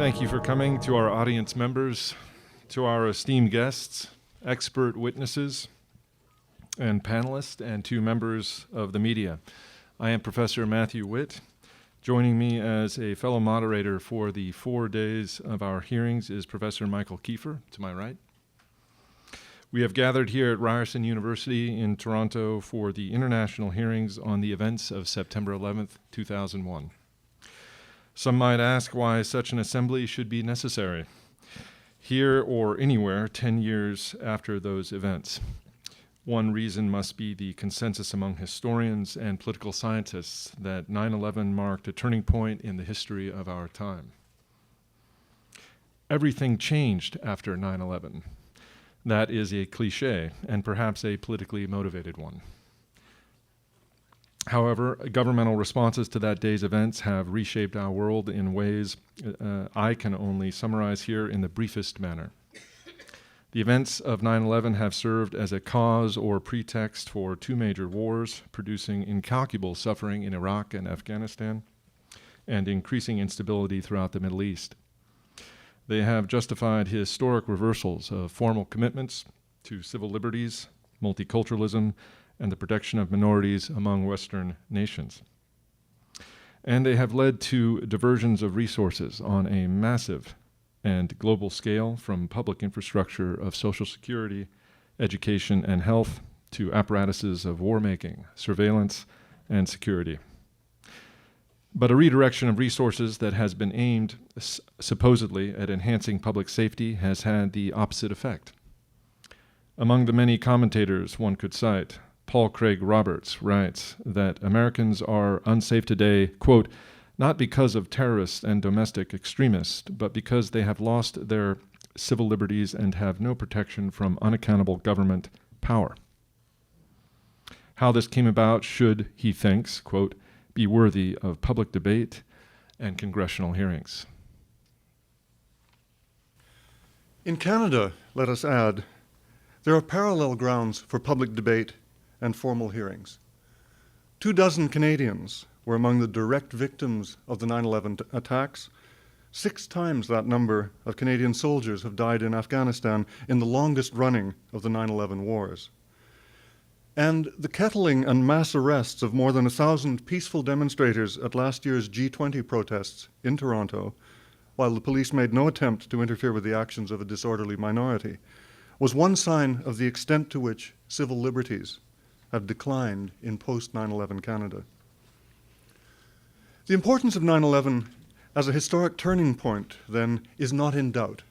Thank you for coming, to our audience members, to our esteemed guests, expert witnesses, and panelists, and to members of the media. I am Professor Matthew Witt. Joining me as a fellow moderator for the 4 days of our hearings is Professor Michael Kiefer, to my right. We have gathered here at Ryerson University in Toronto for the international hearings on the events of September 11th, 2001. Some might ask why such an assembly should be necessary, here or anywhere 10 years after those events. One reason must be the consensus among historians and political scientists that 9/11 marked a turning point in the history of our time. Everything changed after 9/11. That is a cliche, and perhaps a politically motivated one. However, governmental responses to that day's events have reshaped our world in ways I can only summarize here in the briefest manner. The events of 9/11 have served as a cause or pretext for two major wars, producing incalculable suffering in Iraq and Afghanistan, and increasing instability throughout the Middle East. They have justified historic reversals of formal commitments to civil liberties, multiculturalism, and the protection of minorities among Western nations. And they have led to diversions of resources on a massive and global scale, from public infrastructure of social security, education, and health to apparatuses of war-making, surveillance, and security. But a redirection of resources that has been aimed supposedly at enhancing public safety has had the opposite effect. Among the many commentators one could cite, Paul Craig Roberts writes that Americans are unsafe today, quote, not because of terrorists and domestic extremists, but because they have lost their civil liberties and have no protection from unaccountable government power. How this came about should, he thinks, quote, be worthy of public debate and congressional hearings. In Canada, let us add, there are parallel grounds for public debate and formal hearings. 24 Canadians were among the direct victims of the 9/11 attacks. 6 times that number of Canadian soldiers have died in Afghanistan in the longest running of the 9/11 wars. And the kettling and mass arrests of more than 1,000 peaceful demonstrators at last year's G20 protests in Toronto, while the police made no attempt to interfere with the actions of a disorderly minority, was one sign of the extent to which civil liberties have declined in post-9/11 Canada. The importance of 9/11 as a historic turning point, then, is not in doubt.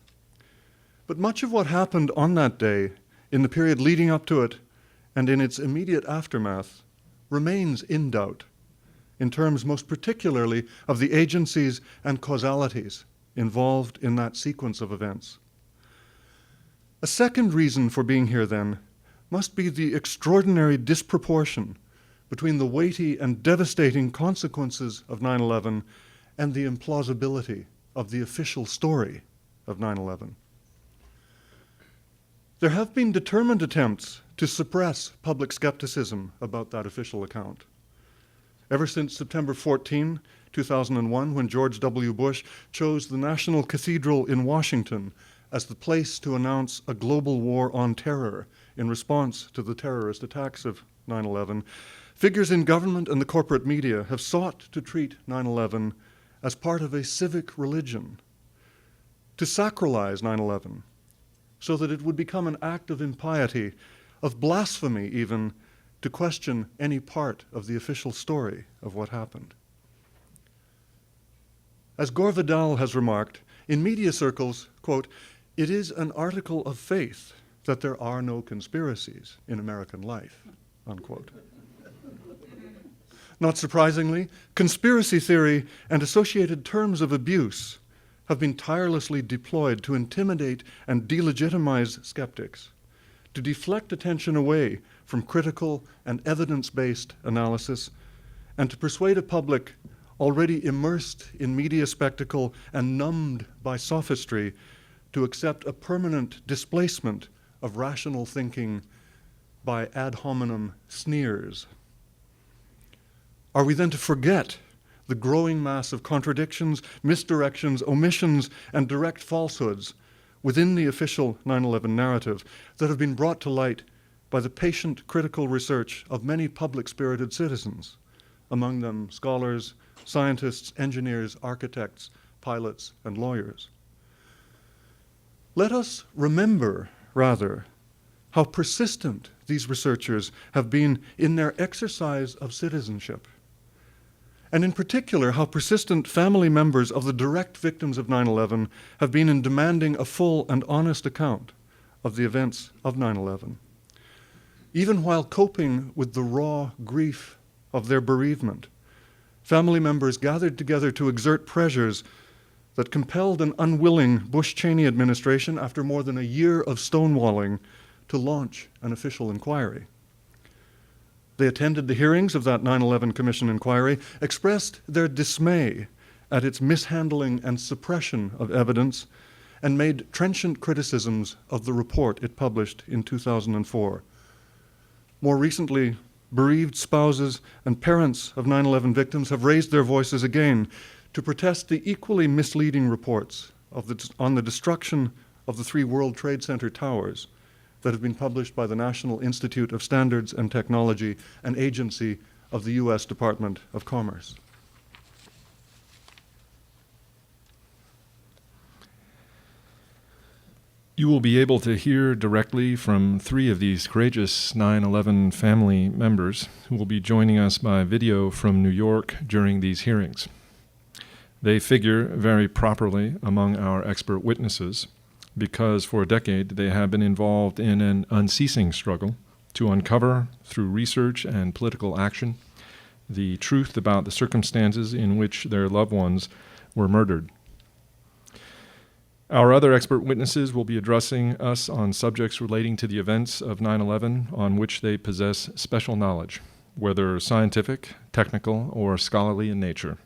But much of what happened on that day, in the period leading up to it, and in its immediate aftermath, remains in doubt, in terms most particularly of the agencies and causalities involved in that sequence of events. A second reason for being here, then, must be the extraordinary disproportion between the weighty and devastating consequences of 9/11 and the implausibility of the official story of 9/11. There have been determined attempts to suppress public skepticism about that official account. Ever since September 14, 2001, when George W. Bush chose the National Cathedral in Washington as the place to announce a global war on terror in response to the terrorist attacks of 9/11, figures in government and the corporate media have sought to treat 9/11 as part of a civic religion, to sacralize 9/11 so that it would become an act of impiety, of blasphemy even, to question any part of the official story of what happened. As Gore Vidal has remarked, in media circles, quote, it is an article of faith that there are no conspiracies in American life, unquote. Not surprisingly, conspiracy theory and associated terms of abuse have been tirelessly deployed to intimidate and delegitimize skeptics, to deflect attention away from critical and evidence-based analysis, and to persuade a public already immersed in media spectacle and numbed by sophistry to accept a permanent displacement of rational thinking by ad hominem sneers. Are we then to forget the growing mass of contradictions, misdirections, omissions, and direct falsehoods within the official 9/11 narrative that have been brought to light by the patient, critical research of many public-spirited citizens, among them scholars, scientists, engineers, architects, pilots, and lawyers. Let us remember, rather, how persistent these researchers have been in their exercise of citizenship, and in particular, how persistent family members of the direct victims of 9/11 have been in demanding a full and honest account of the events of 9/11. Even while coping with the raw grief of their bereavement, family members gathered together to exert pressures that compelled an unwilling Bush-Cheney administration, after more than a year of stonewalling, to launch an official inquiry. They attended the hearings of that 9/11 Commission inquiry, expressed their dismay at its mishandling and suppression of evidence, and made trenchant criticisms of the report it published in 2004. More recently, bereaved spouses and parents of 9/11 victims have raised their voices again to protest the equally misleading reports on the destruction of the 3 World Trade Center towers that have been published by the National Institute of Standards and Technology, an agency of the U.S. Department of Commerce. You will be able to hear directly from 3 of these courageous 9/11 family members who will be joining us by video from New York during these hearings. They figure very properly among our expert witnesses because for a decade they have been involved in an unceasing struggle to uncover, through research and political action, the truth about the circumstances in which their loved ones were murdered. Our other expert witnesses will be addressing us on subjects relating to the events of 9/11 on which they possess special knowledge, whether scientific, technical, or scholarly in nature.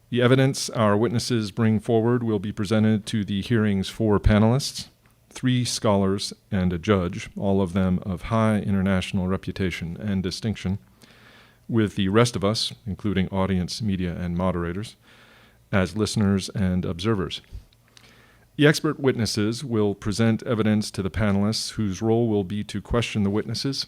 The evidence our witnesses bring forward will be presented to the hearing's 4 panelists, 3 scholars, and a judge, all of them of high international reputation and distinction, with the rest of us, including audience, media, and moderators, as listeners and observers. The expert witnesses will present evidence to the panelists whose role will be to question the witnesses,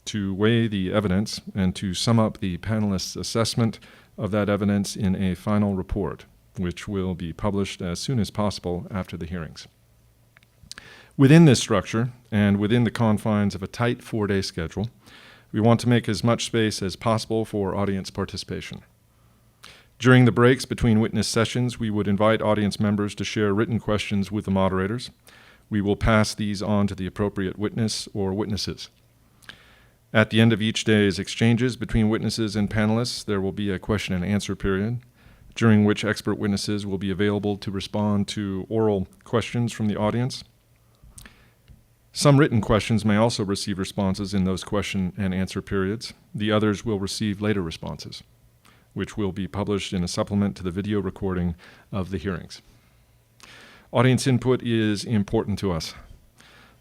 to weigh the evidence, and to sum up the panelists' assessment of that evidence in a final report, which will be published as soon as possible after the hearings. Within this structure, and within the confines of a tight 4-day schedule, we want to make as much space as possible for audience participation. During the breaks between witness sessions, we would invite audience members to share written questions with the moderators. We will pass these on to the appropriate witness or witnesses. At the end of each day's exchanges between witnesses and panelists, there will be a question and answer period, during which expert witnesses will be available to respond to oral questions from the audience. Some written questions may also receive responses in those question and answer periods. The others will receive later responses, which will be published in a supplement to the video recording of the hearings. Audience input is important to us,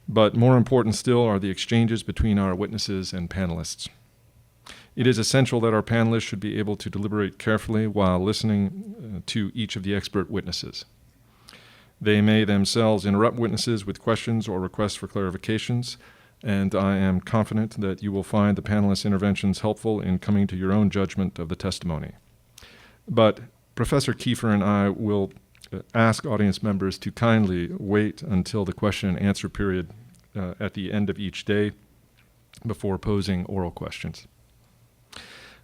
but more important still are the exchanges between our witnesses and panelists. It is essential that our panelists should be able to deliberate carefully while listening to each of the expert witnesses. They may themselves interrupt witnesses with questions or requests for clarifications, and I am confident that you will find the panelists' interventions helpful in coming to your own judgment of the testimony. But Professor Kiefer and I will ask audience members to kindly wait until the question and answer period at the end of each day before posing oral questions.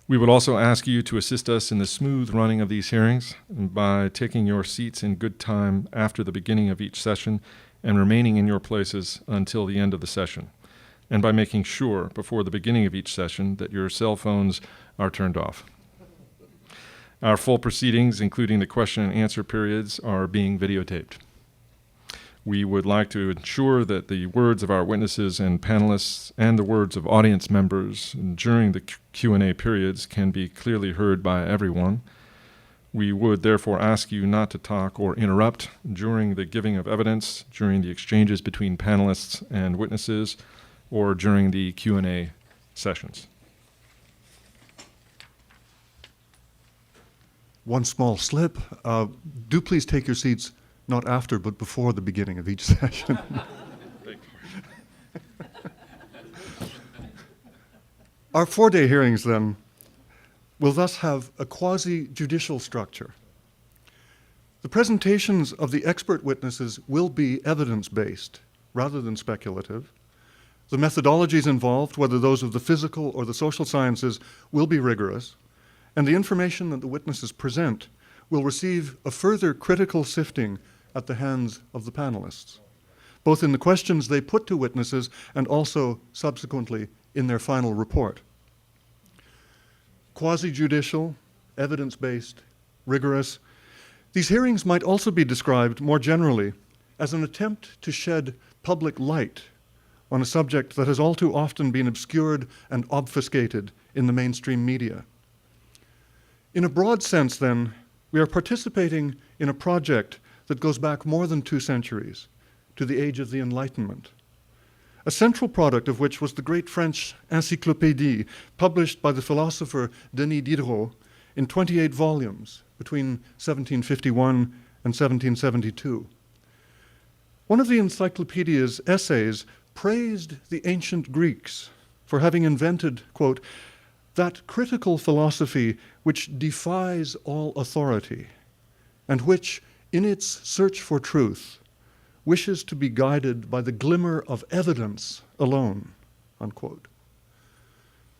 We would also ask you to assist us in the smooth running of these hearings by taking your seats in good time after the beginning of each session and remaining in your places until the end of the session, and by making sure before the beginning of each session that your cell phones are turned off. Our full proceedings, including the question and answer periods, are being videotaped. We would like to ensure that the words of our witnesses and panelists and the words of audience members during the Q&A periods can be clearly heard by everyone. We would therefore ask you not to talk or interrupt during the giving of evidence, during the exchanges between panelists and witnesses, or during the Q&A sessions. one small slip. Do please take your seats not after, but before the beginning of each session. Our 4-day hearings, then, will thus have a quasi-judicial structure. The presentations of the expert witnesses will be evidence-based rather than speculative. The methodologies involved, whether those of the physical or the social sciences, will be rigorous, and the information that the witnesses present will receive a further critical sifting at the hands of the panelists, both in the questions they put to witnesses and also subsequently in their final report. Quasi-judicial, evidence-based, rigorous, these hearings might also be described more generally as an attempt to shed public light on a subject that has all too often been obscured and obfuscated in the mainstream media. In a broad sense, then, we are participating in a project that goes back more than 2 centuries, to the age of the Enlightenment, a central product of which was the great French encyclopédie published by the philosopher Denis Diderot in 28 volumes between 1751 and 1772. One of the encyclopedia's essays praised the ancient Greeks for having invented, quote, that critical philosophy which defies all authority and which, in its search for truth, wishes to be guided by the glimmer of evidence alone, unquote.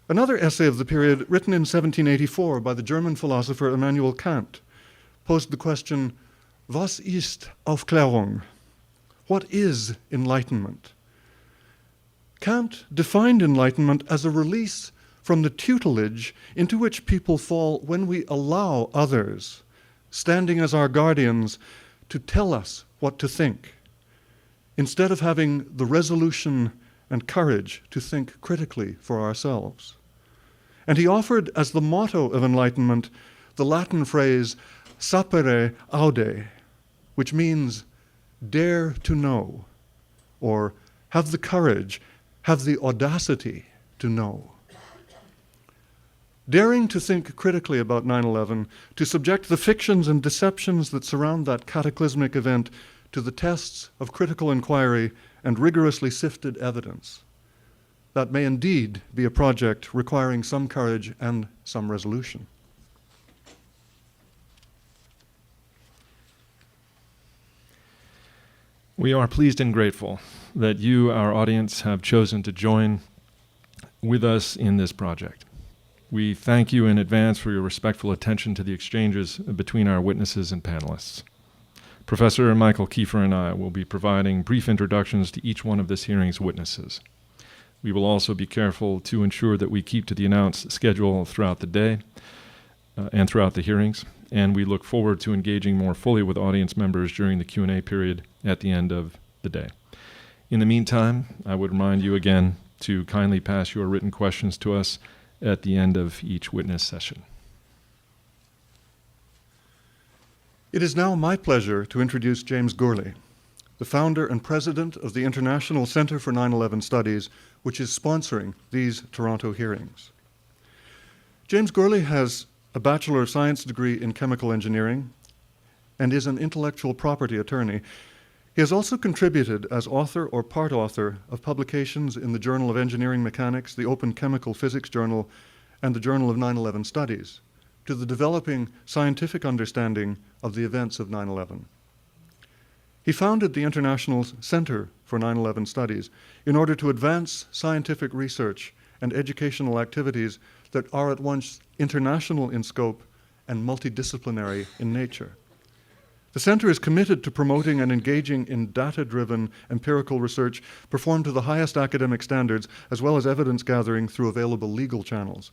Another essay of the period, written in 1784 by the German philosopher Immanuel Kant, posed the question, Was ist Aufklärung? What is enlightenment? Kant defined enlightenment as a release from the tutelage into which people fall when we allow others, standing as our guardians, to tell us what to think, instead of having the resolution and courage to think critically for ourselves. And he offered as the motto of enlightenment the Latin phrase sapere aude, which means dare to know, or have the courage, have the audacity to know. Daring to think critically about 9/11, to subject the fictions and deceptions that surround that cataclysmic event to the tests of critical inquiry and rigorously sifted evidence. That may indeed be a project requiring some courage and some resolution. We are pleased and grateful that you, our audience, have chosen to join with us in this project. We thank you in advance for your respectful attention to the exchanges between our witnesses and panelists. Professor Michael Kiefer and I will be providing brief introductions to each one of this hearing's witnesses. We will also be careful to ensure that we keep to the announced schedule throughout the day and throughout the hearings, and we look forward to engaging more fully with audience members during the Q&A period at the end of the day. In the meantime, I would remind you again to kindly pass your written questions to us at the end of each witness session. It is now my pleasure to introduce James Gourley, the founder and president of the International Center for 9/11 Studies, which is sponsoring these Toronto hearings. James Gourley has a Bachelor of Science degree in chemical engineering and is an intellectual property attorney. He has also contributed as author or part author of publications in the Journal of Engineering Mechanics, the Open Chemical Physics Journal, and the Journal of 9/11 Studies, to the developing scientific understanding of the events of 9/11. He founded the International Center for 9/11 Studies in order to advance scientific research and educational activities that are at once international in scope and multidisciplinary in nature. The Center is committed to promoting and engaging in data-driven empirical research performed to the highest academic standards, as well as evidence gathering through available legal channels.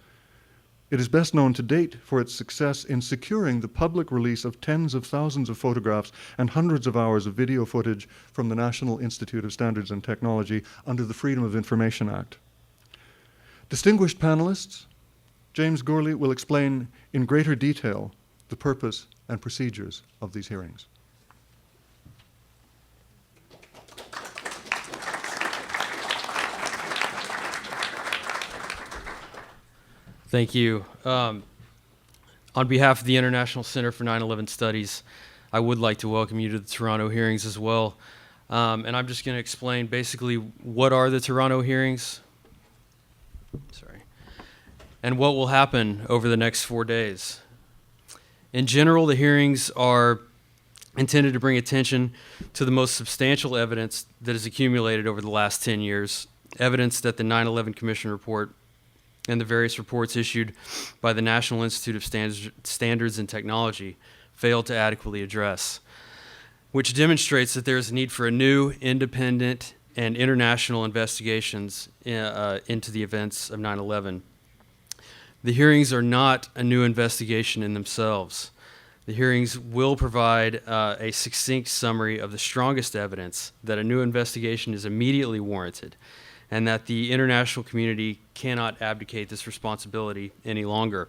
It is best known to date for its success in securing the public release of tens of thousands of photographs and hundreds of hours of video footage from the National Institute of Standards and Technology under the Freedom of Information Act. Distinguished panelists, James Gourley will explain in greater detail the purpose and procedures of these hearings. Thank you. On behalf of the International Center for 9/11 Studies, I would like to welcome you to the Toronto hearings as well. And I'm just going to explain basically what are the Toronto hearings, and what will happen over the next 4 days. In general, the hearings are intended to bring attention to the most substantial evidence that has accumulated over the last 10 years, evidence that the 9/11 Commission report and the various reports issued by the National Institute of Standards and Technology failed to adequately address, which demonstrates that there is a need for a new, independent, and international investigations into the events of 9/11. The hearings are not a new investigation in themselves. The hearings will provide a succinct summary of the strongest evidence that a new investigation is immediately warranted, and that the international community cannot abdicate this responsibility any longer.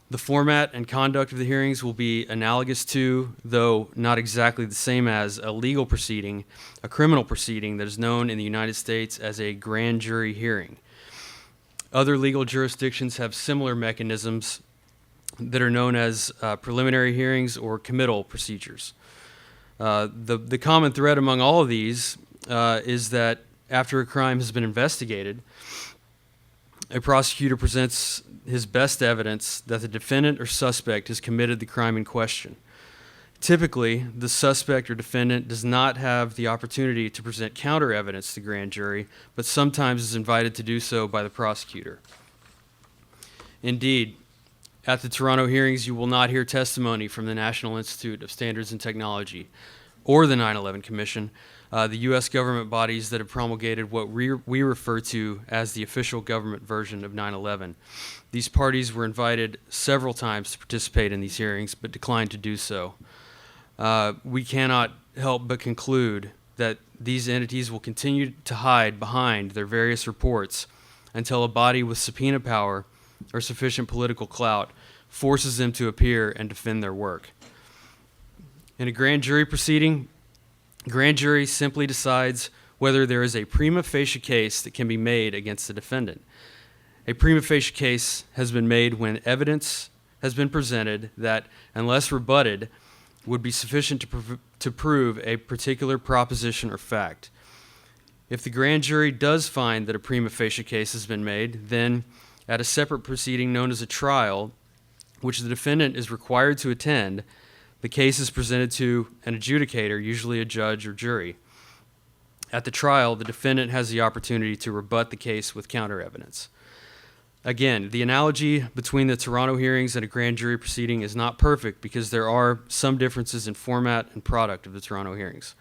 The format and conduct of the hearings will be analogous to, though not exactly the same as, a legal proceeding, a criminal proceeding that is known in the United States as a grand jury hearing. Other legal jurisdictions have similar mechanisms that are known as preliminary hearings or committal procedures. The common thread among all of these is that after a crime has been investigated, a prosecutor presents his best evidence that the defendant or suspect has committed the crime in question. Typically, the suspect or defendant does not have the opportunity to present counter evidence to the grand jury, but sometimes is invited to do so by the prosecutor. Indeed, at the Toronto hearings, you will not hear testimony from the National Institute of Standards and Technology or the 9/11 Commission, the U.S. government bodies that have promulgated what we refer to as the official government version of 9/11. These parties were invited several times to participate in these hearings, but declined to do so. We cannot help but conclude that these entities will continue to hide behind their various reports until a body with subpoena power or sufficient political clout forces them to appear and defend their work. In a grand jury proceeding, grand jury simply decides whether there is a prima facie case that can be made against the defendant. A prima facie case has been made when evidence has been presented that, unless rebutted, would be sufficient to prove a particular proposition or fact. If the grand jury does find that a prima facie case has been made, then at a separate proceeding known as a trial, which the defendant is required to attend, the case is presented to an adjudicator, usually a judge or jury. At the trial, the defendant has the opportunity to rebut the case with counter evidence. Again, the analogy between the Toronto hearings and a grand jury proceeding is not perfect because there are some differences in format and product of the Toronto hearings.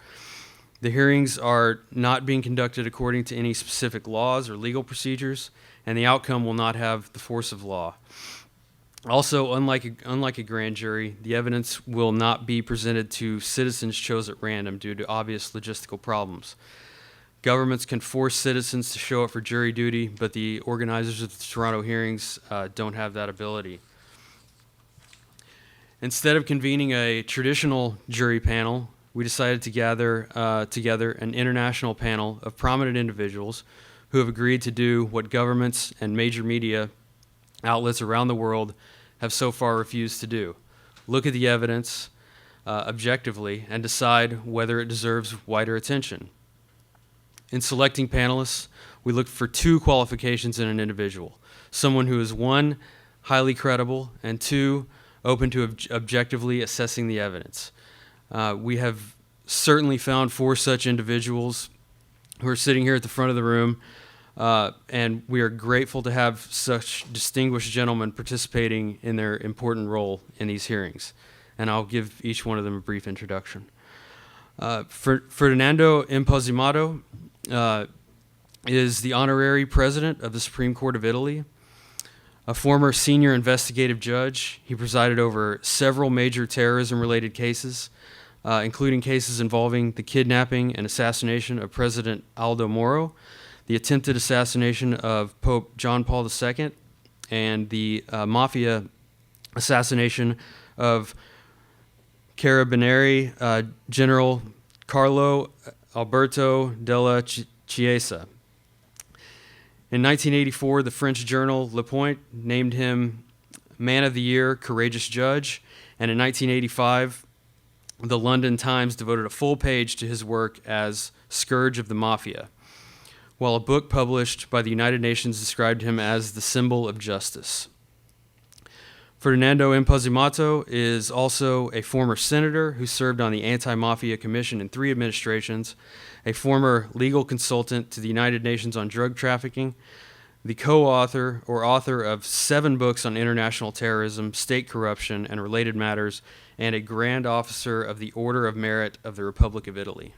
The hearings are not being conducted according to any specific laws or legal procedures, and the outcome will not have the force of law. Also, unlike a grand jury, the evidence will not be presented to citizens chosen at random due to obvious logistical problems. Governments can force citizens to show up for jury duty, but the organizers of the Toronto hearings don't have that ability. Instead of convening a traditional jury panel, we decided to gather together an international panel of prominent individuals who have agreed to do what governments and major media outlets around the world have so far refused to do: look at the evidence objectively and decide whether it deserves wider attention. In selecting panelists, we looked for two qualifications in an individual: someone who is, one, highly credible, and two, open to objectively assessing the evidence. We have certainly found four such individuals who are sitting here at the front of the room, and we are grateful to have such distinguished gentlemen participating in their important role in these hearings. And I'll give each one of them a brief introduction. Ferdinando Imposimato is the honorary president of the Supreme Court of Italy. A former senior investigative judge, he presided over several major terrorism-related cases, including cases involving the kidnapping and assassination of President Aldo Moro, the attempted assassination of Pope John Paul II, and the mafia assassination of Carabinieri General Carlo Alberto della Chiesa. In 1984, the French journal Le Point named him Man of the Year, Courageous Judge, and in 1985, the London Times devoted a full page to his work as Scourge of the Mafia, while a book published by the United Nations described him as the symbol of justice. Ferdinando Imposimato is also a former senator who served on the Anti-Mafia Commission in 3 administrations, a former legal consultant to the United Nations on drug trafficking, the co-author or author of 7 books on international terrorism, state corruption, and related matters, and a Grand Officer of the Order of Merit of the Republic of Italy.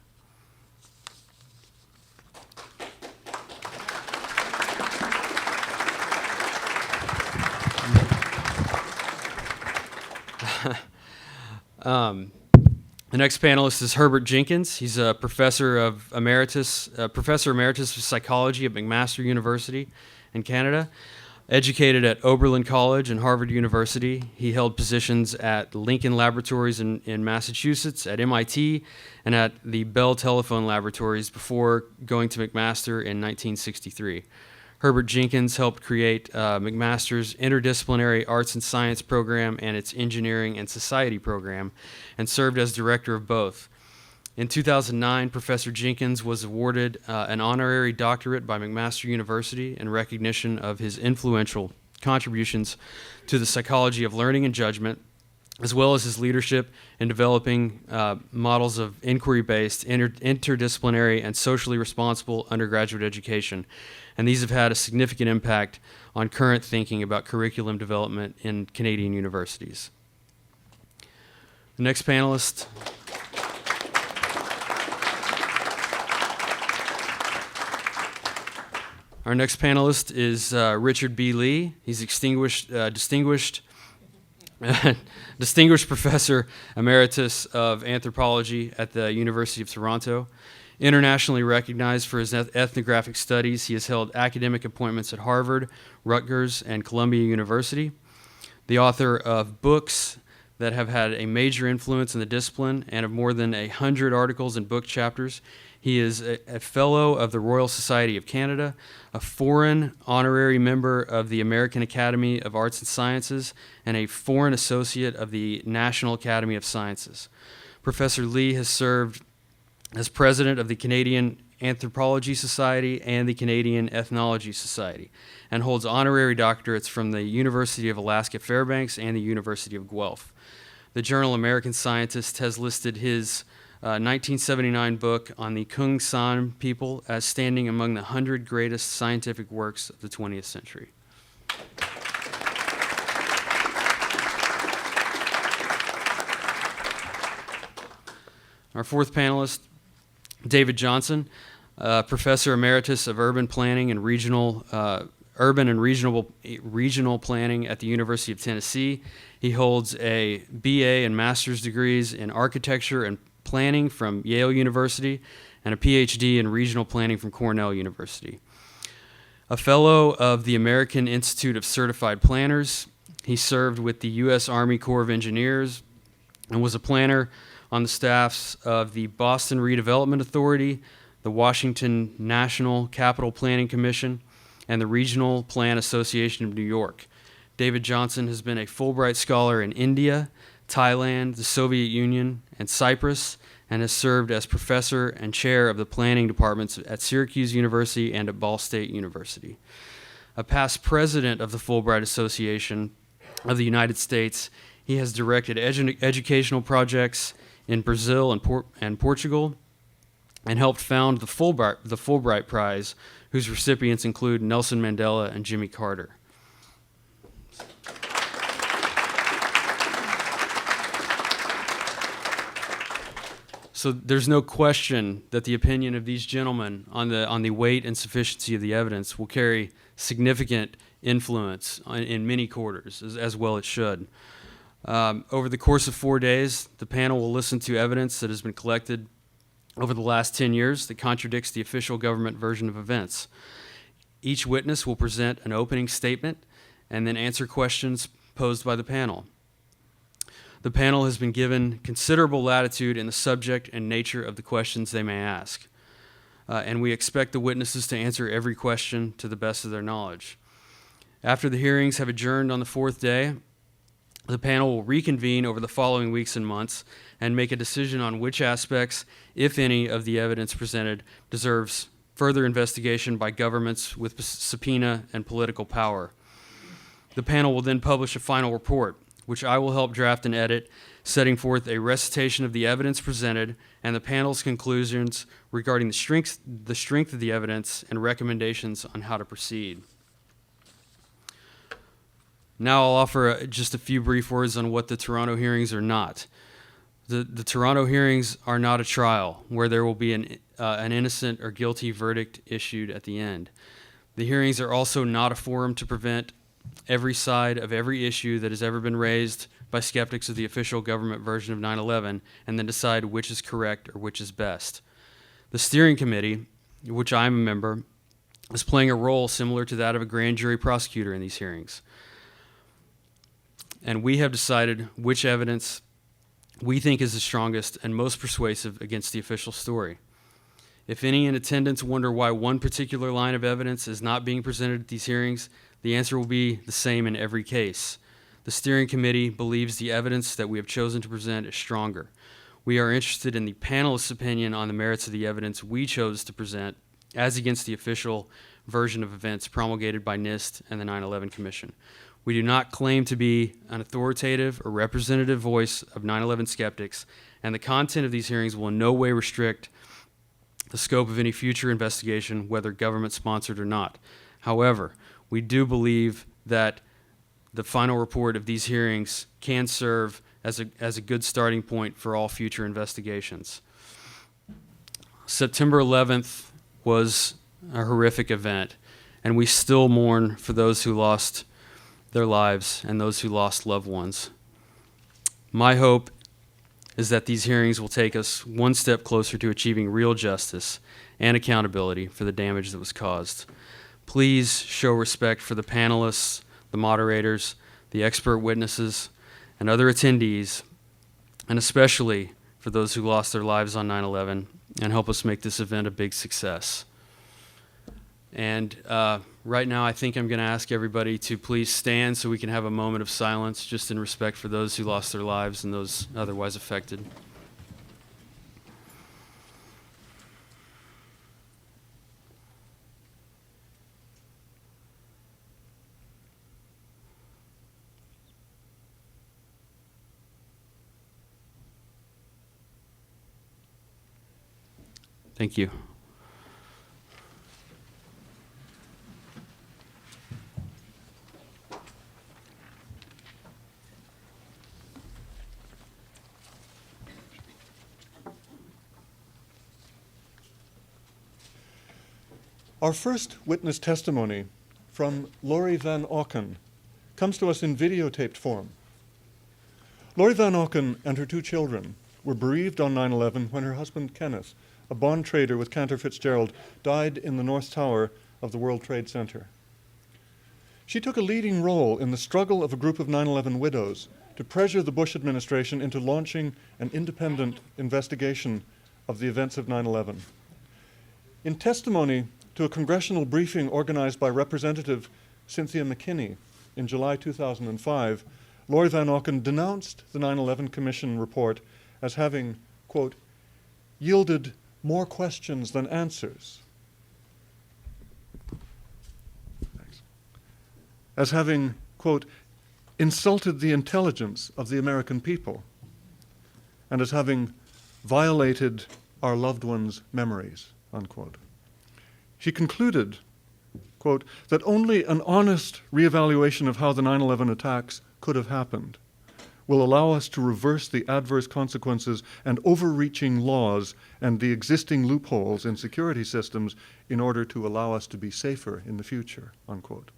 The next panelist is Herbert Jenkins. He's a professor emeritus of psychology at McMaster University in Canada. Educated at Oberlin College and Harvard University, he held positions at Lincoln Laboratories in Massachusetts, at MIT, and at the Bell Telephone Laboratories before going to McMaster in 1963. Herbert Jenkins helped create McMaster's Interdisciplinary Arts and Science program and its Engineering and Society program, and served as director of both. In 2009, Professor Jenkins was awarded an honorary doctorate by McMaster University in recognition of his influential contributions to the psychology of learning and judgment, as well as his leadership in developing models of inquiry-based, interdisciplinary, and socially responsible undergraduate education. And these have had a significant impact on current thinking about curriculum development in Canadian universities. The next panelist is Richard B. Lee. He's distinguished Professor Emeritus of Anthropology at the University of Toronto. Internationally recognized for his ethnographic studies, he has held academic appointments at Harvard, Rutgers, and Columbia University. The author of books that have had a major influence in the discipline and of more than 100 articles and book chapters. He is a fellow of the Royal Society of Canada, a foreign honorary member of the American Academy of Arts and Sciences, and a foreign associate of the National Academy of Sciences. Professor Lee has served as president of the Canadian Anthropology Society and the Canadian Ethnology Society, and holds honorary doctorates from the University of Alaska Fairbanks and the University of Guelph. The journal American Scientist has listed his 1979 book on the Kung San people as standing among the 100 greatest scientific works of the 20th century. Our fourth panelist, David Johnson, Professor Emeritus of Urban Planning and Regional Planning at the University of Tennessee. He holds a BA and master's degrees in Architecture and Planning from Yale University and a PhD in Regional Planning from Cornell University. A fellow of the American Institute of Certified Planners, he served with the U.S. Army Corps of Engineers and was a planner on the staffs of the Boston Redevelopment Authority, the Washington National Capital Planning Commission, and the Regional Plan Association of New York. David Johnson has been a Fulbright Scholar in India, Thailand, the Soviet Union, and Cyprus, and has served as professor and chair of the planning departments at Syracuse University and at Ball State University. A past president of the Fulbright Association of the United States, he has directed educational projects in Brazil and Portugal, and helped found the Fulbright Prize, whose recipients include Nelson Mandela and Jimmy Carter. So there's no question that the opinion of these gentlemen on the weight and sufficiency of the evidence will carry significant influence in many quarters, as well it should. Over the course of 4 days, the panel will listen to evidence that has been collected over the last 10 years that contradicts the official government version of events. Each witness will present an opening statement and then answer questions posed by the panel. The panel has been given considerable latitude in the subject and nature of the questions they may ask, and we expect the witnesses to answer every question to the best of their knowledge. After the hearings have adjourned on the fourth day, The panel will reconvene over the following weeks and months and make a decision on which aspects, if any, of the evidence presented deserves further investigation by governments with subpoena and political power. The panel will then publish a final report, which I will help draft and edit, setting forth a recitation of the evidence presented and the panel's conclusions regarding the strength of the evidence and recommendations on how to proceed. Now I'll offer just a few brief words on what the Toronto hearings are not. The Toronto hearings are not a trial where there will be an innocent or guilty verdict issued at the end. The hearings are also not a forum to prevent every side of every issue that has ever been raised by skeptics of the official government version of 9/11 and then decide which is correct or which is best. The steering committee, which I'm a member, is playing a role similar to that of a grand jury prosecutor in these hearings. And we have decided which evidence we think is the strongest and most persuasive against the official story. If any in attendance wonder why one particular line of evidence is not being presented at these hearings, the answer will be the same in every case. The steering committee believes the evidence that we have chosen to present is stronger. We are interested in the panelist's opinion on the merits of the evidence we chose to present as against the official version of events promulgated by NIST and the 9/11 Commission. We do not claim to be an authoritative or representative voice of 9/11 skeptics, and the content of these hearings will in no way restrict the scope of any future investigation, whether government-sponsored or not. However, we do believe that the final report of these hearings can serve as a good starting point for all future investigations. September 11th was a horrific event, and we still mourn for those who lost their lives and those who lost loved ones. My hope is that these hearings will take us one step closer to achieving real justice and accountability for the damage that was caused. Please show respect for the panelists, the moderators, the expert witnesses, and other attendees, and especially for those who lost their lives on 9/11, and help us make this event a big success. And right now, I think I'm going to ask everybody to please stand so we can have a moment of silence just in respect for those who lost their lives and those otherwise affected. Thank you. Our first witness testimony from Laurie Van Auken comes to us in videotaped form. Laurie Van Auken and her two children were bereaved on 9/11 when her husband Kenneth, a bond trader with Cantor Fitzgerald, died in the North Tower of the World Trade Center. She took a leading role in the struggle of a group of 9/11 widows to pressure the Bush administration into launching an independent investigation of the events of 9/11. In testimony to a congressional briefing organized by Representative Cynthia McKinney in July 2005, Laurie Van Auken denounced the 9/11 Commission report as having, quote, yielded more questions than answers, as having, quote, insulted the intelligence of the American people, and as having violated our loved ones' memories, unquote. She concluded, quote, that only an honest reevaluation of how the 9/11 attacks could have happened will allow us to reverse the adverse consequences and overreaching laws and the existing loopholes in security systems in order to allow us to be safer in the future, unquote.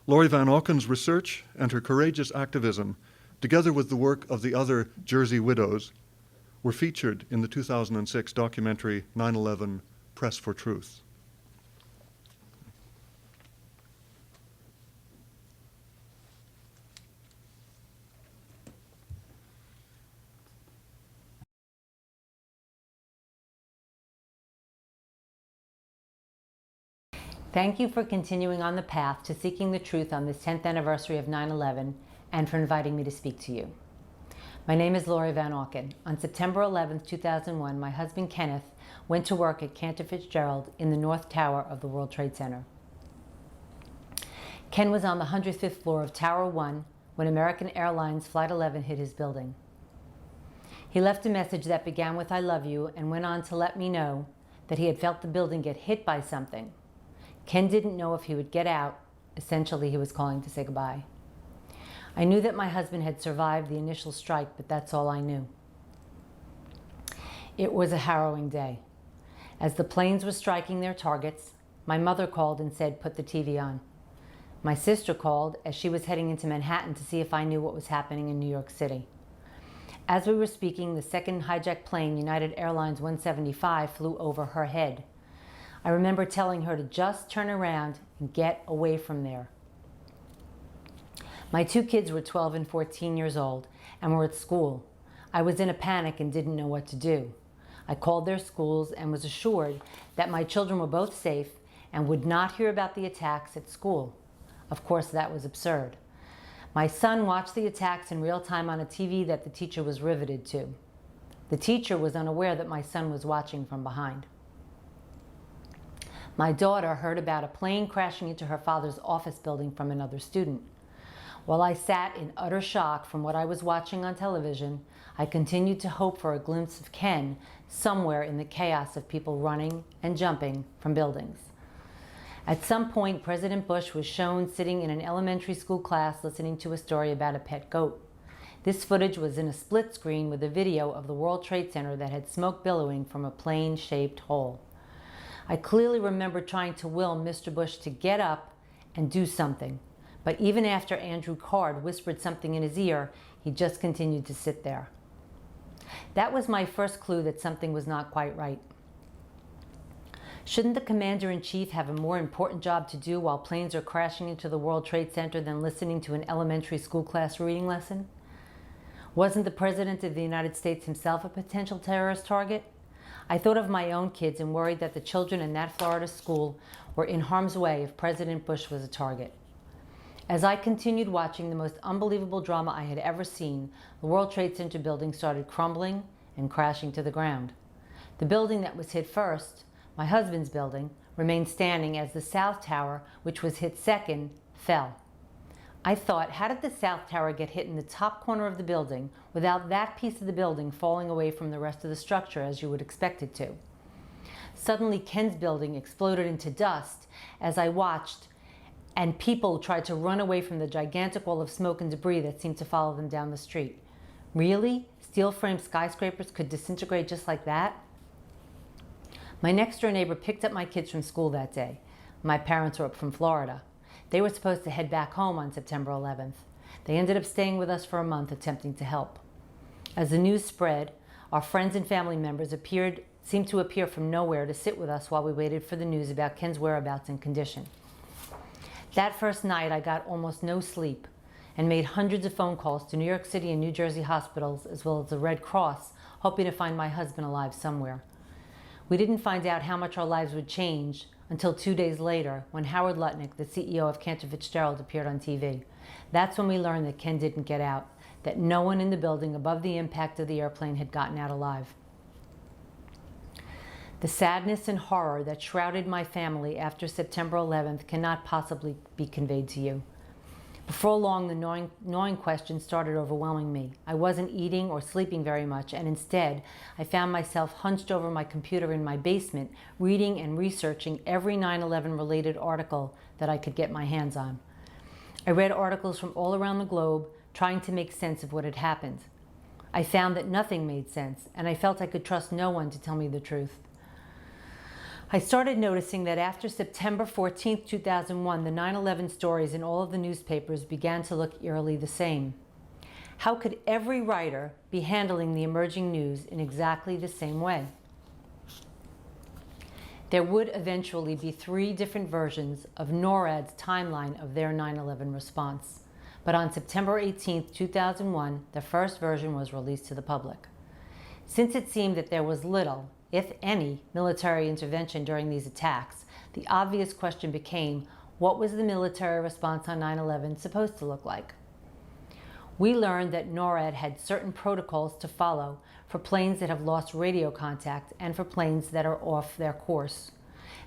Laurie Van Auken's research and her courageous activism, together with the work of the other Jersey widows, were featured in the 2006 documentary 9/11 Press for Truth. Thank you for continuing on the path to seeking the truth on this 10th anniversary of 9/11 and for inviting me to speak to you. My name is Laurie Van Auken. On September 11, 2001, my husband Kenneth went to work at Cantor Fitzgerald in the North Tower of the World Trade Center. Ken was on the 105th floor of Tower 1 when American Airlines Flight 11 hit his building. He left a message that began with "I love you" and went on to let me know that he had felt the building get hit by something. Ken didn't know if he would get out. Essentially, he was calling to say goodbye. I knew that my husband had survived the initial strike, but that's all I knew. It was a harrowing day. As the planes were striking their targets, my mother called and said, "Put the TV on." My sister called as she was heading into Manhattan to see if I knew what was happening in New York City. As we were speaking, the second hijacked plane, United Airlines 175, flew over her head. I remember telling her to just turn around and get away from there. My two kids were 12 and 14 years old and were at school. I was in a panic and didn't know what to do. I called their schools and was assured that my children were both safe and would not hear about the attacks at school. Of course, that was absurd. My son watched the attacks in real time on a TV that the teacher was riveted to. The teacher was unaware that my son was watching from behind. My daughter heard about a plane crashing into her father's office building from another student. While I sat in utter shock from what I was watching on television, I continued to hope for a glimpse of Ken somewhere in the chaos of people running and jumping from buildings. At some point, President Bush was shown sitting in an elementary school class listening to a story about a pet goat. This footage was in a split screen with a video of the World Trade Center that had smoke billowing from a plane-shaped hole. I clearly remember trying to will Mr. Bush to get up and do something, but even after Andrew Card whispered something in his ear, he just continued to sit there. That was my first clue that something was not quite right. Shouldn't the commander-in-chief have a more important job to do while planes are crashing into the World Trade Center than listening to an elementary school class reading lesson? Wasn't the President of the United States himself a potential terrorist target? I thought of my own kids and worried that the children in that Florida school were in harm's way if President Bush was a target. As I continued watching the most unbelievable drama I had ever seen, the World Trade Center building started crumbling and crashing to the ground. The building that was hit first, my husband's building, remained standing as the South Tower, which was hit second, fell. I thought, how did the South Tower get hit in the top corner of the building without that piece of the building falling away from the rest of the structure as you would expect it to? Suddenly, Ken's building exploded into dust as I watched, and people tried to run away from the gigantic wall of smoke and debris that seemed to follow them down the street. Really? Steel-framed skyscrapers could disintegrate just like that? My next-door neighbor picked up my kids from school that day. My parents were up from Florida. They were supposed to head back home on September 11th. They ended up staying with us for a month, attempting to help. As the news spread, our friends and family members seemed to appear from nowhere to sit with us while we waited for the news about Ken's whereabouts and condition. That first night, I got almost no sleep and made hundreds of phone calls to New York City and New Jersey hospitals, as well as the Red Cross, hoping to find my husband alive somewhere. We didn't find out how much our lives would change until 2 days later when Howard Lutnick, the CEO of Cantor Fitzgerald, appeared on TV. That's when we learned that Ken didn't get out, that no one in the building above the impact of the airplane had gotten out alive. The sadness and horror that shrouded my family after September 11th cannot possibly be conveyed to you. Before long, the gnawing questions started overwhelming me. I wasn't eating or sleeping very much, and instead, I found myself hunched over my computer in my basement, reading and researching every 9/11 related article that I could get my hands on. I read articles from all around the globe, trying to make sense of what had happened. I found that nothing made sense, and I felt I could trust no one to tell me the truth. I started noticing that after September 14, 2001, the 9/11 stories in all of the newspapers began to look eerily the same. How could every writer be handling the emerging news in exactly the same way? There would eventually be 3 different versions of NORAD's timeline of their 9/11 response. But on September 18, 2001, the first version was released to the public. Since it seemed that there was little, if any, military intervention during these attacks, the obvious question became, what was the military response on 9/11 supposed to look like? We learned that NORAD had certain protocols to follow for planes that have lost radio contact and for planes that are off their course.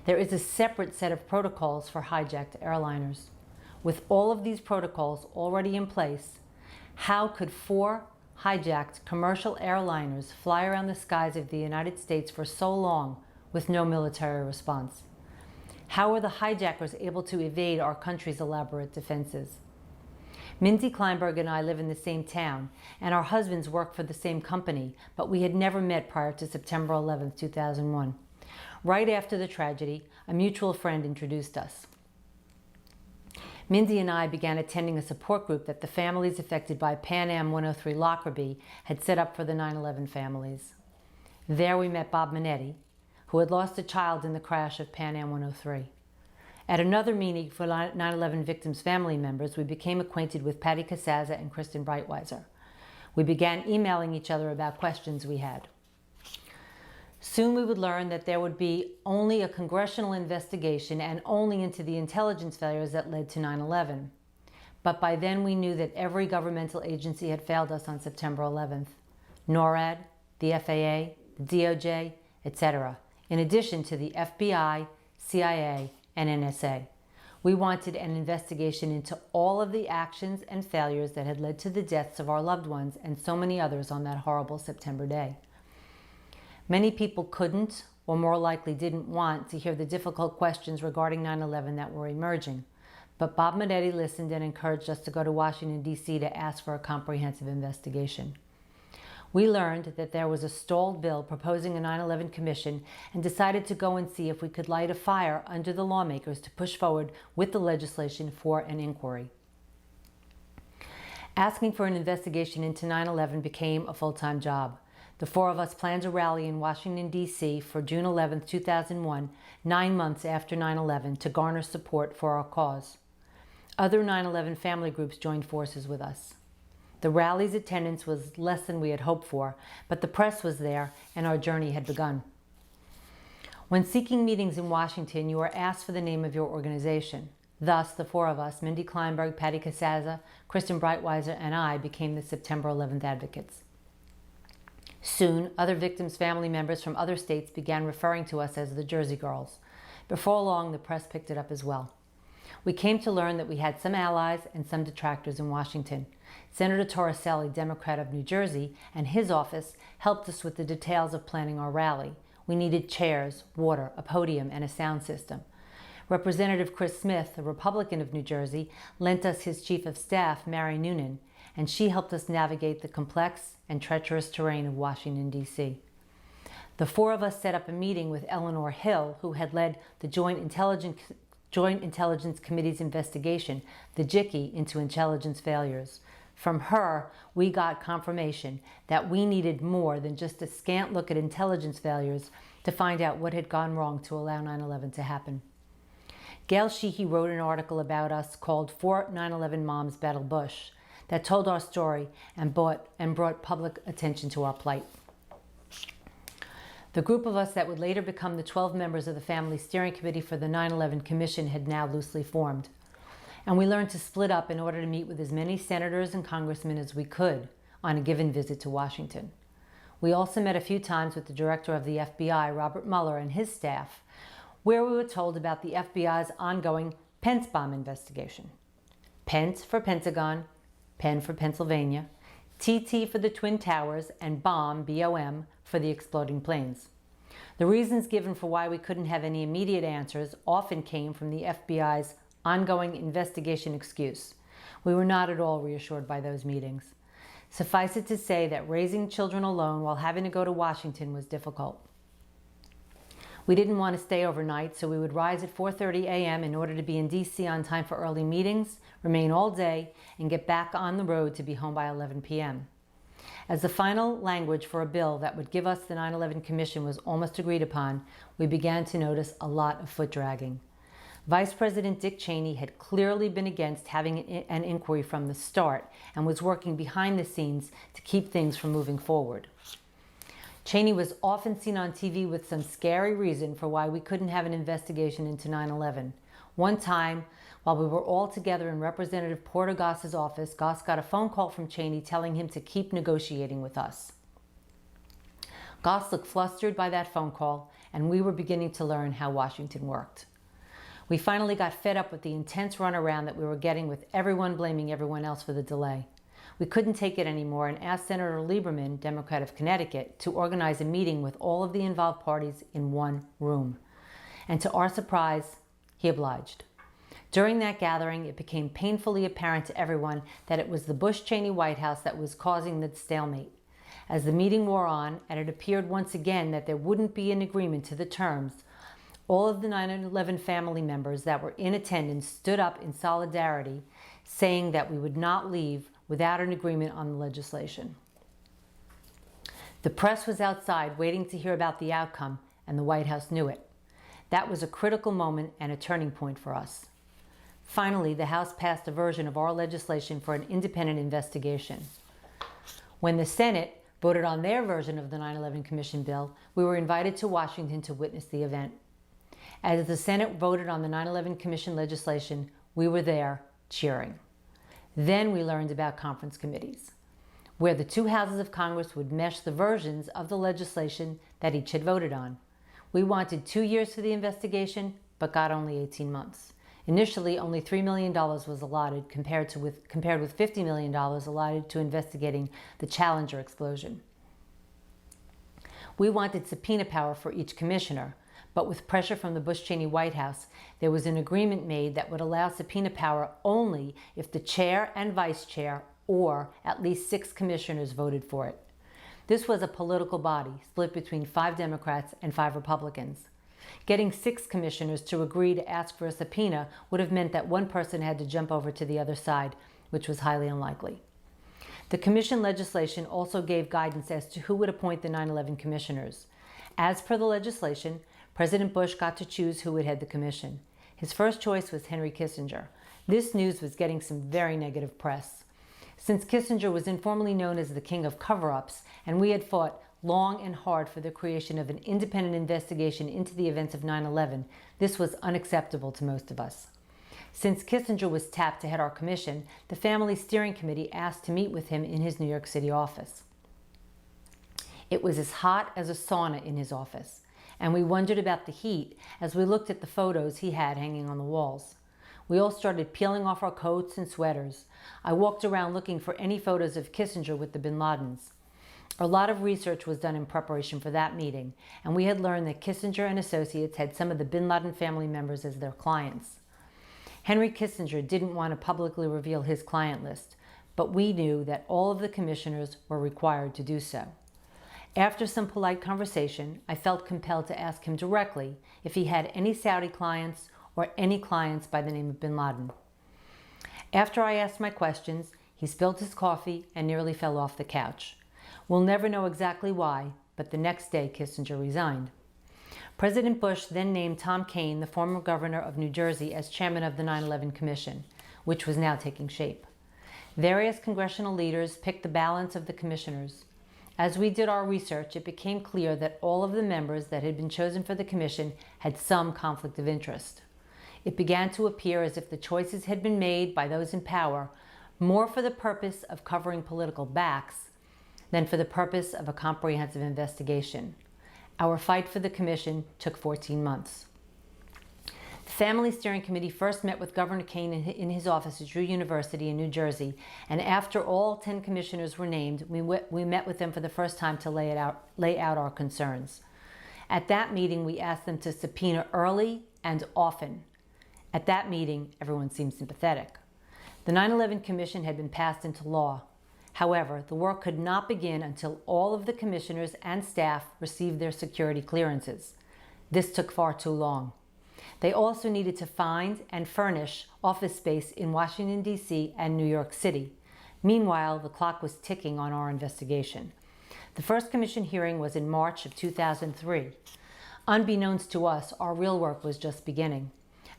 There is a separate set of protocols for hijacked airliners. With all of these protocols already in place, how could 4 hijacked commercial airliners fly around the skies of the United States for so long with no military response? How were the hijackers able to evade our country's elaborate defenses? Mindy Kleinberg and I live in the same town, and our husbands work for the same company, but we had never met prior to September 11, 2001. Right after the tragedy, a mutual friend introduced us. Mindy and I began attending a support group that the families affected by Pan Am 103 Lockerbie had set up for the 9/11 families. There we met Bob Minetti, who had lost a child in the crash of Pan Am 103. At another meeting for 9/11 victims' family members, we became acquainted with Patty Casaza and Kristen Breitweiser. We began emailing each other about questions we had. Soon we would learn that there would be only a congressional investigation and only into the intelligence failures that led to 9/11. But by then we knew that every governmental agency had failed us on September 11th. NORAD, the FAA, the DOJ, etc., in addition to the FBI, CIA, and NSA. We wanted an investigation into all of the actions and failures that had led to the deaths of our loved ones and so many others on that horrible September day. Many people couldn't, or more likely didn't want, to hear the difficult questions regarding 9/11 that were emerging. But Bob Minetti listened and encouraged us to go to Washington, D.C. to ask for a comprehensive investigation. We learned that there was a stalled bill proposing a 9/11 commission and decided to go and see if we could light a fire under the lawmakers to push forward with the legislation for an inquiry. Asking for an investigation into 9/11 became a full-time job. The 4 of us planned a rally in Washington, D.C. for June 11, 2001, 9 months after 9/11, to garner support for our cause. Other 9/11 family groups joined forces with us. The rally's attendance was less than we had hoped for, but the press was there and our journey had begun. When seeking meetings in Washington, you are asked for the name of your organization. Thus, the 4 of us, Mindy Kleinberg, Patty Casaza, Kristen Breitweiser, and I, became the September 11th advocates. Soon, other victims' family members from other states began referring to us as the Jersey Girls. Before long, the press picked it up as well. We came to learn that we had some allies and some detractors in Washington. Senator Torricelli, Democrat of New Jersey, and his office helped us with the details of planning our rally. We needed chairs, water, a podium, and a sound system. Representative Chris Smith, a Republican of New Jersey, lent us his chief of staff, Mary Noonan, and she helped us navigate the complex and treacherous terrain of Washington, D.C. The 4 of us set up a meeting with Eleanor Hill, who had led the Joint Intelligence Committee's investigation, the JICI, into intelligence failures. From her, we got confirmation that we needed more than just a scant look at intelligence failures to find out what had gone wrong to allow 9/11 to happen. Gail Sheehy wrote an article about us called 4 9/11 Moms Battle Bush that told our story and brought public attention to our plight. The group of us that would later become the 12 members of the Family Steering Committee for the 9/11 Commission had now loosely formed. And we learned to split up in order to meet with as many senators and congressmen as we could on a given visit to Washington. We also met a few times with the director of the FBI, Robert Mueller, and his staff, where we were told about the FBI's ongoing Pence bomb investigation. Pence for Pentagon, Penn for Pennsylvania, TT for the Twin Towers, and bomb, BOM, for the exploding planes. The reasons given for why we couldn't have any immediate answers often came from the FBI's ongoing investigation excuse. We were not at all reassured by those meetings. Suffice it to say that raising children alone while having to go to Washington was difficult. We didn't want to stay overnight, so we would rise at 4:30 a.m. in order to be in D.C. on time for early meetings, remain all day, and get back on the road to be home by 11 p.m. As the final language for a bill that would give us the 9/11 Commission was almost agreed upon, we began to notice a lot of foot dragging. Vice President Dick Cheney had clearly been against having an inquiry from the start and was working behind the scenes to keep things from moving forward. Cheney was often seen on TV with some scary reason for why we couldn't have an investigation into 9/11. One time, While we were all together in Representative Porter Goss's office, Goss got a phone call from Cheney telling him to keep negotiating with us. Goss looked flustered by that phone call, and we were beginning to learn how Washington worked. We finally got fed up with the intense runaround that we were getting, with everyone blaming everyone else for the delay. We couldn't take it anymore and asked Senator Lieberman, Democrat of Connecticut, to organize a meeting with all of the involved parties in one room. And to our surprise, he obliged. During that gathering, it became painfully apparent to everyone that it was the Bush-Cheney White House that was causing the stalemate. As the meeting wore on, and it appeared once again that there wouldn't be an agreement to the terms, all of the 9/11 family members that were in attendance stood up in solidarity, saying that we would not leave without an agreement on the legislation. The press was outside waiting to hear about the outcome, and the White House knew it. That was a critical moment and a turning point for us. Finally, the House passed a version of our legislation for an independent investigation. When the Senate voted on their version of the 9/11 Commission bill, we were invited to Washington to witness the event. As the Senate voted on the 9/11 Commission legislation, we were there cheering. Then we learned about conference committees, where the two houses of Congress would mesh the versions of the legislation that each had voted on. We wanted 2 years for the investigation, but got only 18 months. Initially, only $3 million was allotted, compared with $50 million allotted to investigating the Challenger explosion. We wanted subpoena power for each commissioner, but with pressure from the Bush-Cheney White House, there was an agreement made that would allow subpoena power only if the chair and vice chair, or at least 6 commissioners, voted for it. This was a political body split between 5 Democrats and 5 Republicans. Getting 6 commissioners to agree to ask for a subpoena would have meant that one person had to jump over to the other side, which was highly unlikely. The commission legislation also gave guidance as to who would appoint the 9/11 commissioners. As per the legislation, President Bush got to choose who would head the commission. His first choice was Henry Kissinger. This news was getting some very negative press. Since Kissinger was informally known as the king of cover-ups, and we had fought long and hard for the creation of an independent investigation into the events of 9/11, this was unacceptable to most of us. Since Kissinger was tapped to head our commission, the Family Steering Committee asked to meet with him in his New York City office. It was as hot as a sauna in his office, and we wondered about the heat as we looked at the photos he had hanging on the walls. We all started peeling off our coats and sweaters. I walked around looking for any photos of Kissinger with the bin Ladens. A lot of research was done in preparation for that meeting, and we had learned that Kissinger and associates had some of the bin Laden family members as their clients. Henry Kissinger didn't want to publicly reveal his client list, but we knew that all of the commissioners were required to do so. After some polite conversation, I felt compelled to ask him directly if he had any Saudi clients or any clients by the name of bin Laden. After I asked my questions, he spilled his coffee and nearly fell off the couch. We'll never know exactly why, but the next day Kissinger resigned. President Bush then named Tom Kean, the former governor of New Jersey, as chairman of the 9/11 Commission, which was now taking shape. Various congressional leaders picked the balance of the commissioners. As we did our research, it became clear that all of the members that had been chosen for the commission had some conflict of interest. It began to appear as if the choices had been made by those in power more for the purpose of covering political backs than for the purpose of a comprehensive investigation. Our fight for the commission took 14 months. The Family Steering Committee first met with Governor Kean in his office at Drew University in New Jersey, and after all 10 commissioners were named, we met with them for the first time to lay out our concerns. At that meeting, we asked them to subpoena early and often. At that meeting, everyone seemed sympathetic. The 9/11 Commission had been passed into law. However, the work could not begin until all of the commissioners and staff received their security clearances. This took far too long. They also needed to find and furnish office space in Washington, D.C. and New York City. Meanwhile, the clock was ticking on our investigation. The first commission hearing was in March of 2003. Unbeknownst to us, our real work was just beginning.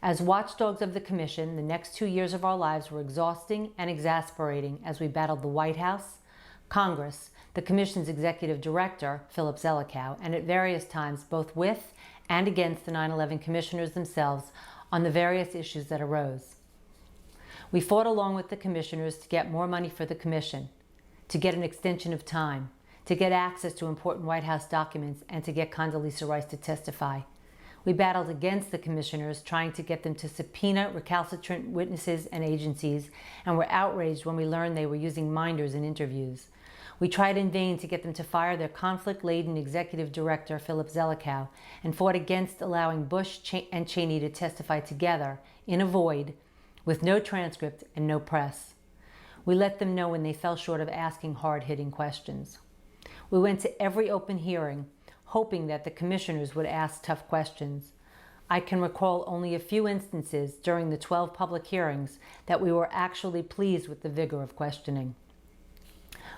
As watchdogs of the commission, the next 2 years of our lives were exhausting and exasperating as we battled the White House, Congress, the commission's executive director, Philip Zelikow, and at various times both with and against the 9/11 commissioners themselves on the various issues that arose. We fought along with the commissioners to get more money for the commission, to get an extension of time, to get access to important White House documents, and to get Condoleezza Rice to testify. We battled against the commissioners, trying to get them to subpoena recalcitrant witnesses and agencies, and were outraged when we learned they were using minders in interviews. We tried in vain to get them to fire their conflict-laden executive director, Philip Zelikow, and fought against allowing Bush and Cheney to testify together in a void with no transcript and no press. We let them know when they fell short of asking hard-hitting questions. We went to every open hearing, hoping that the commissioners would ask tough questions. I can recall only a few instances during the 12 public hearings that we were actually pleased with the vigor of questioning.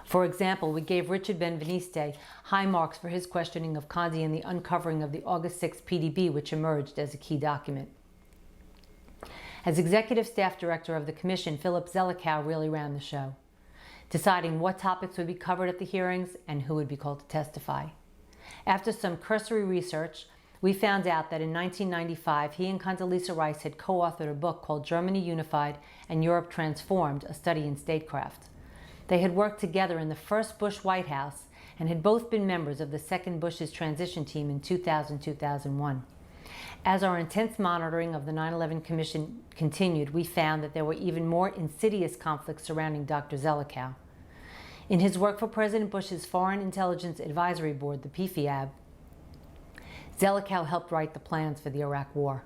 For example, we gave Richard Benveniste high marks for his questioning of Condi and the uncovering of the August 6 PDB, which emerged as a key document. As executive staff director of the commission, Philip Zelikow really ran the show, deciding what topics would be covered at the hearings and who would be called to testify. After some cursory research, we found out that in 1995, he and Condoleezza Rice had co-authored a book called Germany Unified and Europe Transformed, a study in statecraft. They had worked together in the first Bush White House and had both been members of the second Bush's transition team in 2000-2001. As our intense monitoring of the 9/11 Commission continued, we found that there were even more insidious conflicts surrounding Dr. Zelikow. In his work for President Bush's Foreign Intelligence Advisory Board, the PFIAB, Zelikow helped write the plans for the Iraq War.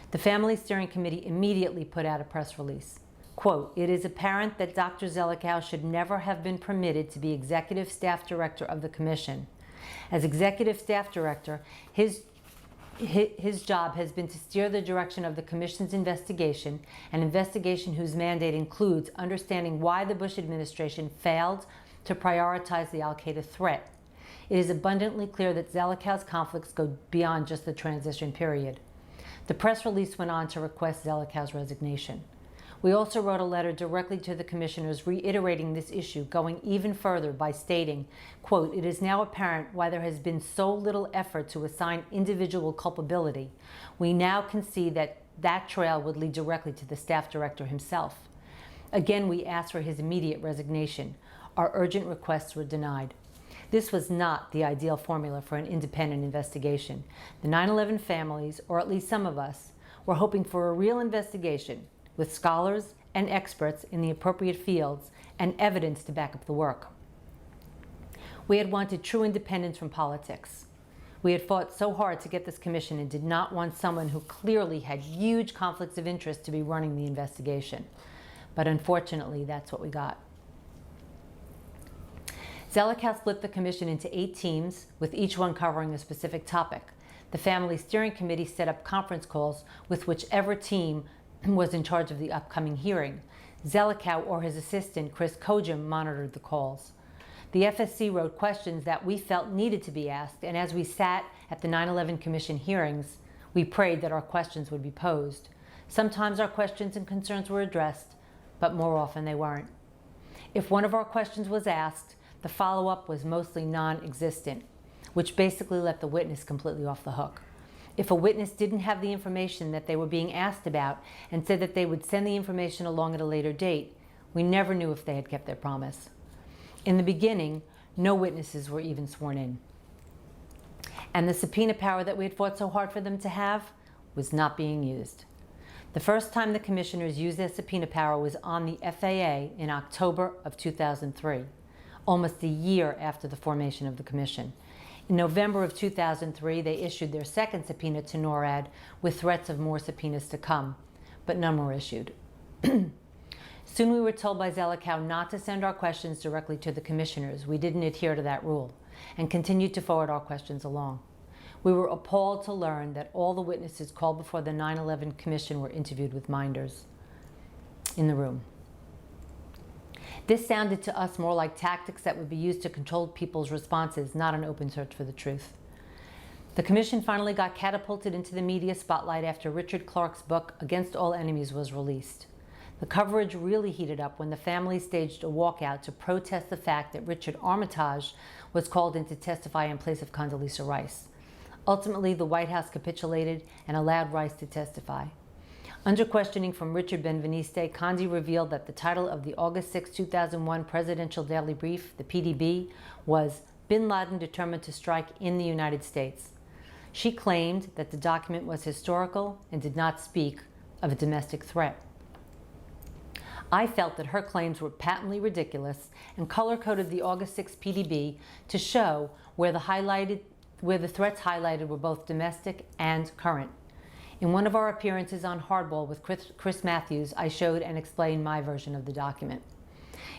The Family Steering Committee immediately put out a press release. Quote, "It is apparent that Dr. Zelikow should never have been permitted to be executive staff director of the commission. As executive staff director, his job has been to steer the direction of the commission's investigation, an investigation whose mandate includes understanding why the Bush administration failed to prioritize the al-Qaeda threat. It is abundantly clear that Zelikow's conflicts go beyond just the transition period." The press release went on to request Zelikow's resignation. We also wrote a letter directly to the commissioners reiterating this issue, going even further by stating, quote, "It is now apparent why there has been so little effort to assign individual culpability. We now can see that that trail would lead directly to the staff director himself." Again, we asked for his immediate resignation. Our urgent requests were denied. This was not the ideal formula for an independent investigation. The 9/11 families, or at least some of us, were hoping for a real investigation with scholars and experts in the appropriate fields and evidence to back up the work. We had wanted true independence from politics. We had fought so hard to get this commission and did not want someone who clearly had huge conflicts of interest to be running the investigation. But unfortunately, that's what we got. Zelikow split the commission into 8 teams, with each one covering a specific topic. The Family Steering Committee set up conference calls with whichever team was in charge of the upcoming hearing. Zelikow or his assistant, Chris Kojum, monitored the calls. The FSC wrote questions that we felt needed to be asked, and as we sat at the 9/11 Commission hearings, we prayed that our questions would be posed. Sometimes our questions and concerns were addressed, but more often they weren't. If one of our questions was asked, the follow-up was mostly non-existent, which basically let the witness completely off the hook. If a witness didn't have the information that they were being asked about and said that they would send the information along at a later date, we never knew if they had kept their promise. In the beginning, no witnesses were even sworn in. And the subpoena power that we had fought so hard for them to have was not being used. The first time the commissioners used their subpoena power was on the FAA in October of 2003, almost a year after the formation of the commission. In November of 2003, they issued their second subpoena to NORAD with threats of more subpoenas to come, but none were issued. Soon we were told by Zelikow not to send our questions directly to the commissioners. We didn't adhere to that rule and continued to forward our questions along. We were appalled to learn that all the witnesses called before the 9/11 Commission were interviewed with minders in the room. This sounded to us more like tactics that would be used to control people's responses, not an open search for the truth. The commission finally got catapulted into the media spotlight after Richard Clarke's book, Against All Enemies, was released. The coverage really heated up when the family staged a walkout to protest the fact that Richard Armitage was called in to testify in place of Condoleezza Rice. Ultimately, the White House capitulated and allowed Rice to testify. Under questioning from Richard Benveniste, Condi revealed that the title of the August 6, 2001 Presidential Daily Brief, the PDB, was Bin Laden Determined to Strike in the United States. She claimed that the document was historical and did not speak of a domestic threat. I felt that her claims were patently ridiculous and color-coded the August 6 PDB to show where the threats highlighted were both domestic and current. In one of our appearances on Hardball with Chris Matthews, I showed and explained my version of the document.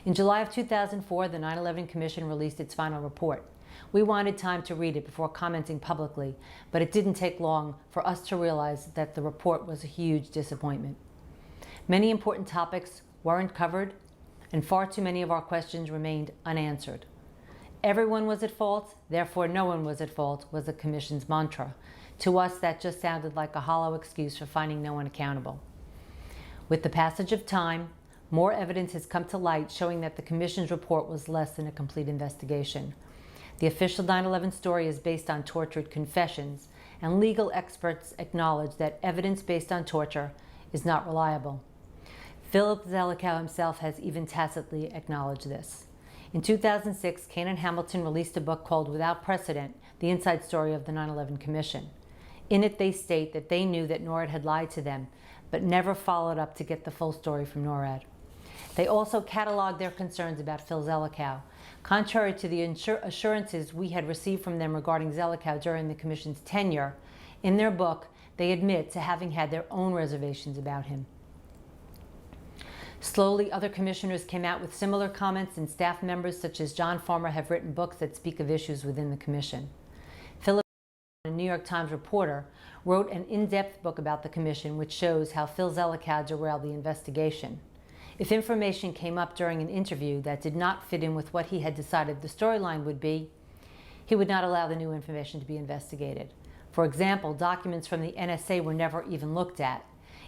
In July of 2004, the 9/11 Commission released its final report. We wanted time to read it before commenting publicly, but it didn't take long for us to realize that the report was a huge disappointment. Many important topics weren't covered, and far too many of our questions remained unanswered. Everyone was at fault, therefore no one was at fault, was the Commission's mantra. To us, that just sounded like a hollow excuse for finding no one accountable. With the passage of time, more evidence has come to light showing that the Commission's report was less than a complete investigation. The official 9/11 story is based on tortured confessions, and legal experts acknowledge that evidence based on torture is not reliable. Philip Zelikow himself has even tacitly acknowledged this. In 2006, Kane and Hamilton released a book called Without Precedent, The Inside Story of the 9/11 Commission. In it, they state that they knew that NORAD had lied to them, but never followed up to get the full story from NORAD. They also cataloged their concerns about Phil Zelikow. Contrary to the assurances we had received from them regarding Zelikow during the Commission's tenure, in their book, they admit to having had their own reservations about him. Slowly, other commissioners came out with similar comments, and staff members such as John Farmer have written books that speak of issues within the Commission. Philip, a New York Times reporter, wrote an in-depth book about the Commission which shows how Phil Zelikow derailed the investigation. If information came up during an interview that did not fit in with what he had decided the storyline would be, he would not allow the new information to be investigated. For example, documents from the NSA were never even looked at,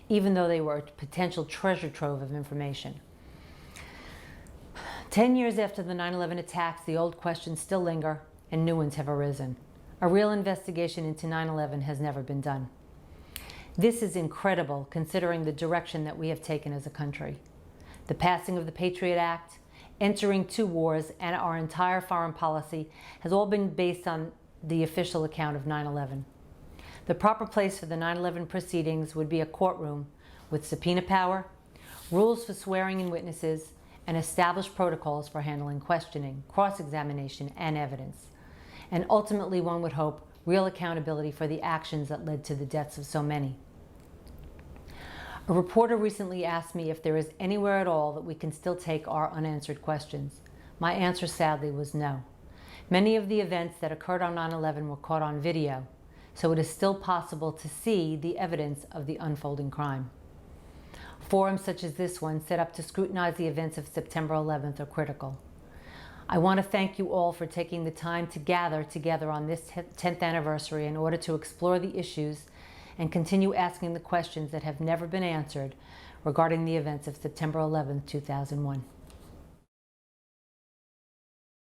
even though they were a potential treasure trove of information. 10 years after the 9/11 attacks, the old questions still linger and new ones have arisen. A real investigation into 9/11 has never been done. This is incredible considering the direction that we have taken as a country. The passing of the Patriot Act, entering 2 wars, and our entire foreign policy has all been based on the official account of 9/11. The proper place for the 9/11 proceedings would be a courtroom with subpoena power, rules for swearing in witnesses, and established protocols for handling questioning, cross-examination, and evidence. And ultimately, one would hope, real accountability for the actions that led to the deaths of so many. A reporter recently asked me if there is anywhere at all that we can still take our unanswered questions. My answer, sadly, was no. Many of the events that occurred on 9/11 were caught on video, so it is still possible to see the evidence of the unfolding crime. Forums such as this one, set up to scrutinize the events of September 11th, are critical. I want to thank you all for taking the time to gather together on this 10th anniversary in order to explore the issues and continue asking the questions that have never been answered regarding the events of September 11th, 2001.